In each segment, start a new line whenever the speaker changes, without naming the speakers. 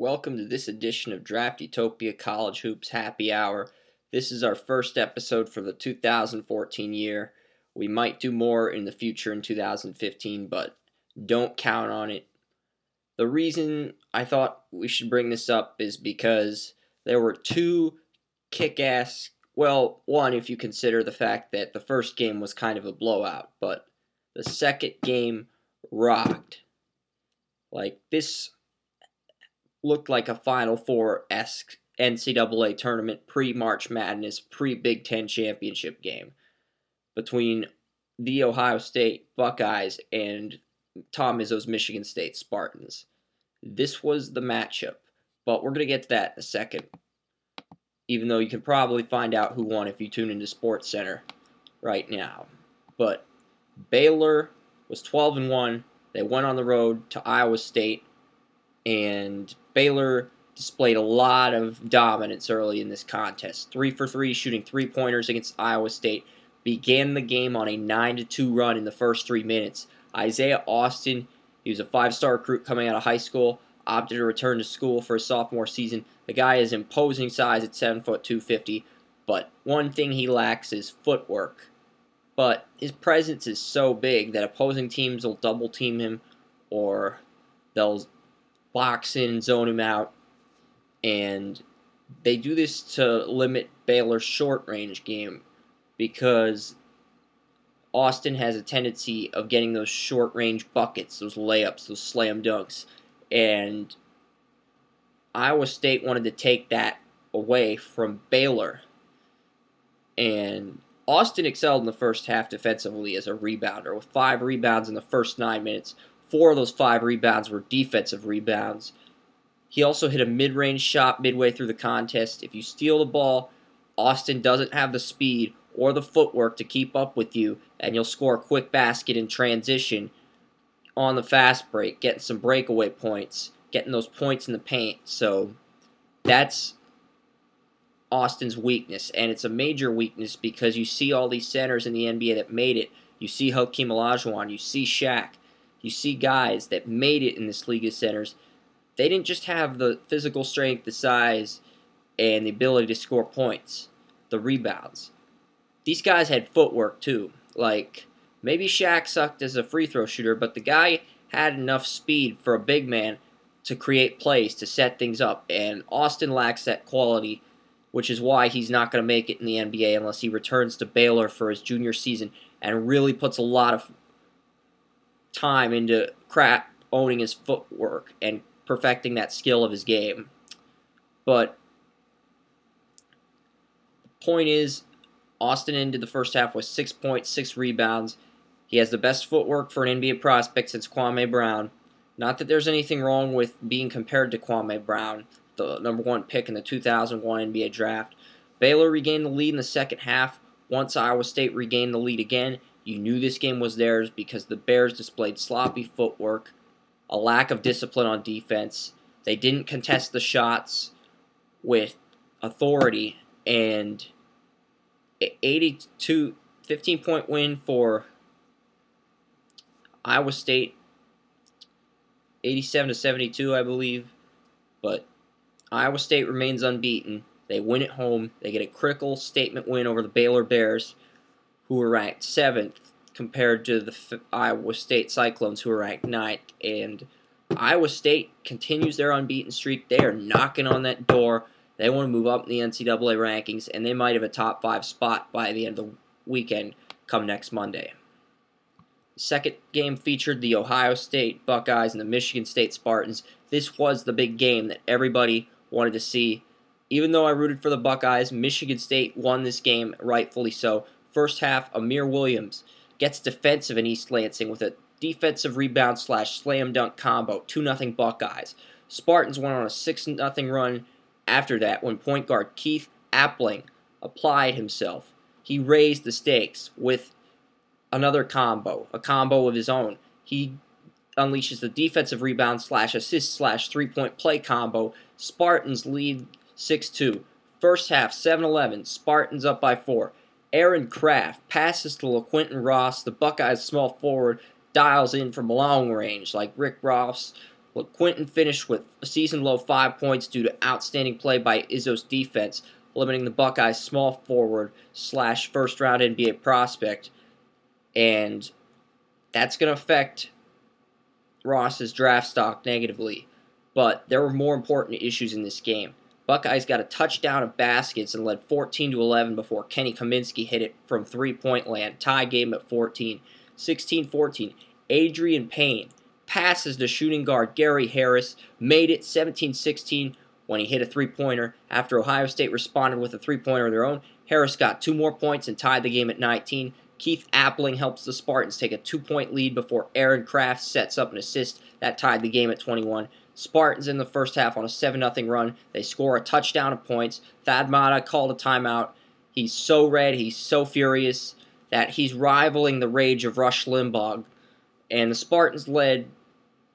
Welcome to this edition of Draft Utopia College Hoops Happy Hour. This is our first episode for the 2014 year. We might do more in the future in 2015, but don't count on it. The reason I thought we should bring this up is because there were two kick-ass, well, one if you consider the fact that the first game was kind of a blowout, but the second game rocked. This looked like a Final Four-esque NCAA tournament pre-March Madness, pre-Big Ten championship game between the Ohio State Buckeyes and Tom Izzo's Michigan State Spartans. This was the matchup, but we're going to get to that in a second, even though you can probably find out who won if you tune into SportsCenter right now. But Baylor was 12-1. They went on the road to Iowa State, and Baylor displayed a lot of dominance early in this contest. 3 for 3 shooting three-pointers against Iowa State. Began the game on a 9-2 run in the first 3 minutes. Isaiah Austin, he was a five-star recruit coming out of high school, opted to return to school for his sophomore season. The guy is imposing size at 7 foot 250, but one thing he lacks is footwork. But his presence is so big that opposing teams will double team him, or they'll box in and zone him out, and they do this to limit Baylor's short-range game because Austin has a tendency of getting those short-range buckets, those layups, those slam dunks, and Iowa State wanted to take that away from Baylor, and Austin excelled in the first half defensively as a rebounder with 5 rebounds in the first 9 minutes. 4 of those 5 rebounds were defensive rebounds. He also hit a mid-range shot midway through the contest. If you steal the ball, Austin doesn't have the speed or the footwork to keep up with you, and you'll score a quick basket in transition on the fast break, getting some breakaway points, getting those points in the paint. So that's Austin's weakness, and it's a major weakness because you see all these centers in the NBA that made it. You see Hakeem Olajuwon, you see Shaq, you see guys that made it in this league of centers. They didn't just have the physical strength, the size, and the ability to score points, the rebounds. These guys had footwork too. Maybe Shaq sucked as a free throw shooter, but the guy had enough speed for a big man to create plays, to set things up, and Austin lacks that quality, which is why he's not going to make it in the NBA unless he returns to Baylor for his junior season and really puts a lot of time into owning his footwork and perfecting that skill of his game. But the point is, Austin ended the first half with 6 points, 6 rebounds. He has the best footwork for an NBA prospect since Kwame Brown. Not that there's anything wrong with being compared to Kwame Brown, the number 1 pick in the 2001 NBA draft. Baylor regained the lead in the second half. Once Iowa State regained the lead again, you knew this game was theirs because the Bears displayed sloppy footwork, a lack of discipline on defense. They didn't contest the shots with authority, and 15-point win for Iowa State, 87-72, I believe. But Iowa State remains unbeaten. They win at home. They get a critical statement win over the Baylor Bears, who were ranked 7th compared to the Iowa State Cyclones, who were ranked 9th. And Iowa State continues their unbeaten streak. They are knocking on that door. They want to move up in the NCAA rankings, and they might have a top 5 spot by the end of the weekend come next Monday. The second game featured the Ohio State Buckeyes and the Michigan State Spartans. This was the big game that everybody wanted to see. Even though I rooted for the Buckeyes, Michigan State won this game, rightfully so. First half, Amir Williams gets defensive in East Lansing with a defensive rebound / slam dunk combo, 2-0 Buckeyes. Spartans went on a 6-0 run after that when point guard Keith Appling applied himself. He raised the stakes with another combo, a combo of his own. He unleashes the defensive rebound / assist / 3-point play combo. Spartans lead 6-2. First half, 7-11. Spartans up by 4. Aaron Craft passes to LaQuinton Ross. The Buckeyes small forward dials in from long range like Rick Ross Quinton finished with a season-low 5 points due to outstanding play by Izzo's defense, limiting the Buckeyes' small forward / first-round NBA prospect, and that's going to affect Ross's draft stock negatively. But there were more important issues in this game. Buckeyes got a touchdown of baskets and led 14-11 before Kenny Kaminsky hit it from three-point land. Tie game at 14. 16-14. Adrian Payne passes to shooting guard Gary Harris, made it 17-16 when he hit a three-pointer. After Ohio State responded with a three-pointer of their own, Harris got 2 more points and tied the game at 19. Keith Appling helps the Spartans take a 2-point lead before Aaron Kraft sets up an assist that tied the game at 21. Spartans in the first half on a 7-0 run. They score a touchdown of points. Thad Matta called a timeout. He's so red, he's so furious that he's rivaling the rage of Rush Limbaugh. And the Spartans led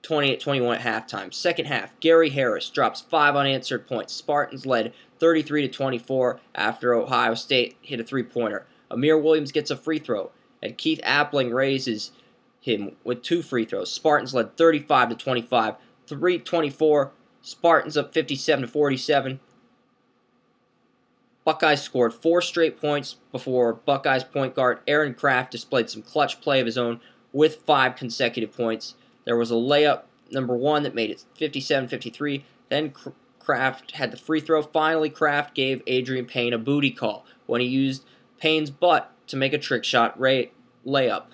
28-21 at halftime. Second half, Gary Harris drops 5 unanswered points. Spartans led 33-24 after Ohio State hit a three-pointer. Amir Williams gets a free throw, and Keith Appling raises him with 2 free throws. Spartans led 35-25. 3:24. Spartans up 57-47. Buckeyes scored 4 straight points before Buckeyes point guard Aaron Kraft displayed some clutch play of his own with 5 consecutive points. There was a layup, number 1, that made it 57-53. Then Kraft had the free throw. Finally, Kraft gave Adrian Payne a booty call when he used Payne's butt to make a trick shot layup.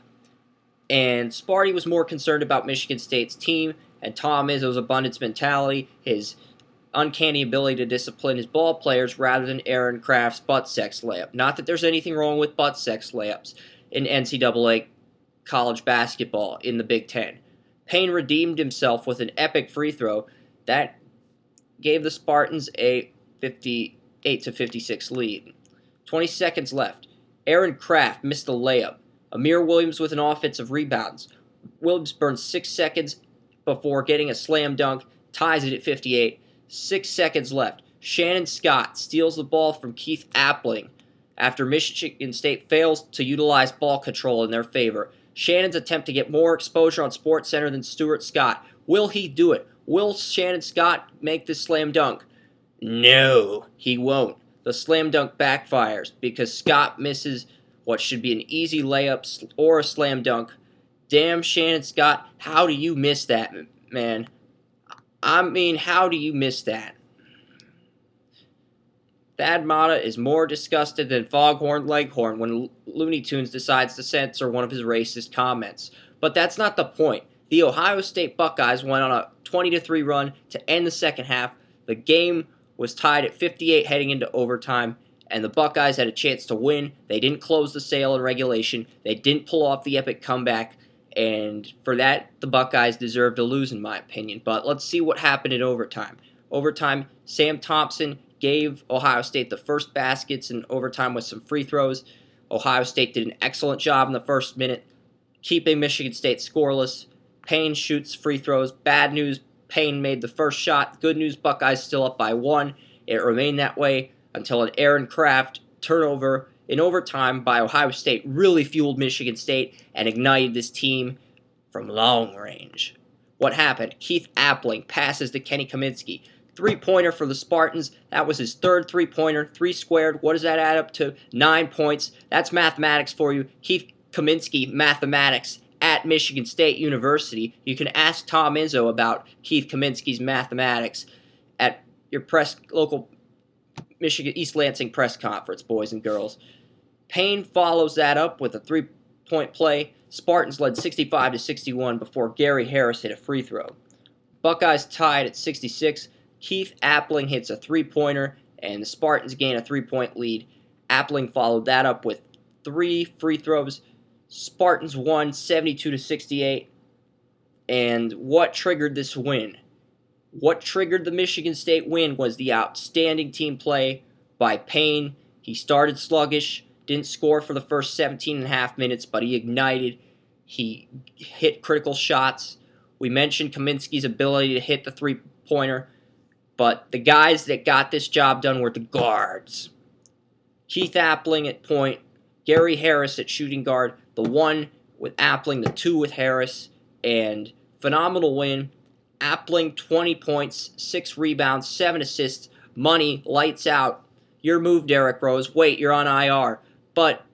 And Sparty was more concerned about Michigan State's team and Tom Izzo's abundance mentality, his uncanny ability to discipline his ball players rather than Aaron Kraft's butt sex layup. Not that there's anything wrong with butt sex layups in NCAA college basketball in the Big Ten. Payne redeemed himself with an epic free throw that gave the Spartans a 58-56 lead. 20 seconds left. Aaron Kraft missed a layup. Amir Williams with an offensive rebounds. Williams burned 6 seconds before getting a slam dunk, ties it at 58. 6 seconds left. Shannon Scott steals the ball from Keith Appling after Michigan State fails to utilize ball control in their favor. Shannon's attempt to get more exposure on SportsCenter than Stuart Scott. Will he do it? Will Shannon Scott make this slam dunk? No, he won't. The slam dunk backfires because Scott misses what should be an easy layup or a slam dunk. Damn, Shannon Scott, how do you miss that, man? I mean, how do you miss that? Thad Matta is more disgusted than Foghorn Leghorn when Looney Tunes decides to censor one of his racist comments. But that's not the point. The Ohio State Buckeyes went on a 20-3 run to end the second half. The game was tied at 58 heading into overtime, and the Buckeyes had a chance to win. They didn't close the sale in regulation. They didn't pull off the epic comeback. And for that, the Buckeyes deserve to lose, in my opinion. But let's see what happened in overtime. Overtime, Sam Thompson gave Ohio State the first baskets in overtime with some free throws. Ohio State did an excellent job in the first minute, keeping Michigan State scoreless. Payne shoots free throws. Bad news, Payne made the first shot. Good news, Buckeyes still up by 1. It remained that way until an Aaron Kraft turnover in overtime by Ohio State really fueled Michigan State and ignited this team from long range. What happened? Keith Appling passes to Kenny Kaminsky. 3-pointer for the Spartans. That was his 3rd 3-pointer. 3 squared. What does that add up to? 9 points. That's mathematics for you. Keith Kaminsky, mathematics at Michigan State University. You can ask Tom Izzo about Keith Kaminsky's mathematics at your local Michigan East Lansing press conference, boys and girls. Payne follows that up with a 3-point play. Spartans led 65-61 before Gary Harris hit a free throw. Buckeyes tied at 66. Keith Appling hits a 3-pointer, and the Spartans gain a 3-point lead. Appling followed that up with 3 free throws. Spartans won 72-68. And what triggered this win? What triggered the Michigan State win was the outstanding team play by Payne. He started sluggish, didn't score for the first 17.5 minutes, but he ignited. He hit critical shots. We mentioned Kaminsky's ability to hit the 3-pointer, but the guys that got this job done were the guards. Keith Appling at point, Gary Harris at shooting guard, the 1 with Appling, the 2 with Harris, and phenomenal win. Appling, 20 points, 6 rebounds, 7 assists, money, lights out. Your move, Derrick Rose. Wait, you're on IR. But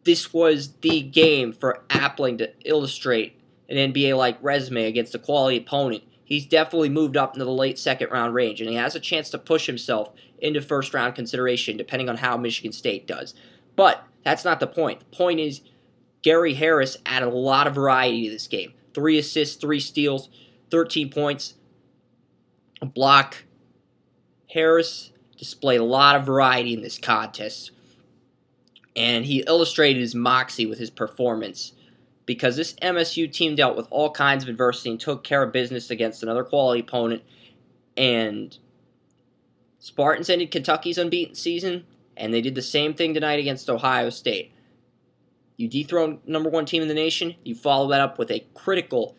this was the game for Appling to illustrate an NBA-like resume against a quality opponent. He's definitely moved up into the late second-round range, and he has a chance to push himself into first-round consideration, depending on how Michigan State does. But that's not the point. The point is Gary Harris added a lot of variety to this game. 3 assists, 3 steals, 13 points, a block. Harris displayed a lot of variety in this contest, and he illustrated his moxie with his performance because this MSU team dealt with all kinds of adversity and took care of business against another quality opponent. And Spartans ended Kentucky's unbeaten season, and they did the same thing tonight against Ohio State. You dethrone number 1 team in the nation, you follow that up with a critical,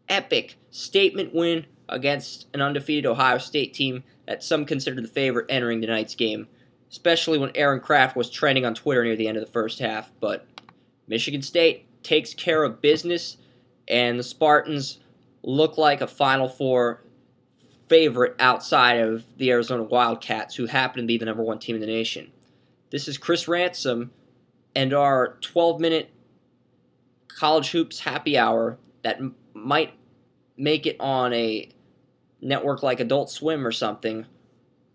epic statement win against an undefeated Ohio State team that some consider the favorite entering tonight's game, especially when Aaron Kraft was trending on Twitter near the end of the first half. But Michigan State takes care of business, and the Spartans look like a Final Four favorite outside of the Arizona Wildcats, who happen to be the number 1 team in the nation. This is Chris Ransom and our 12-minute college hoops happy hour that might make it on a network like Adult Swim or something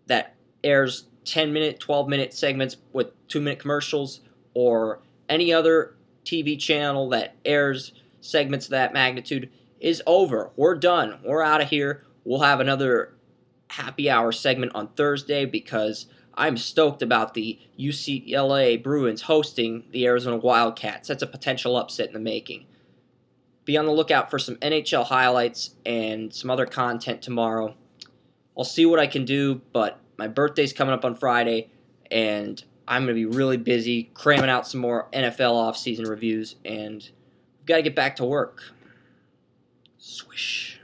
that airs 10-minute, 12-minute segments with 2-minute commercials, or any other TV channel that airs segments of that magnitude, is over. We're done. We're out of here. We'll have another happy hour segment on Thursday because I'm stoked about the UCLA Bruins hosting the Arizona Wildcats. That's a potential upset in the making. Be on the lookout for some NHL highlights and some other content tomorrow. I'll see what I can do, but my birthday's coming up on Friday, and I'm going to be really busy cramming out some more NFL offseason reviews, and we've got to get back to work. Swish.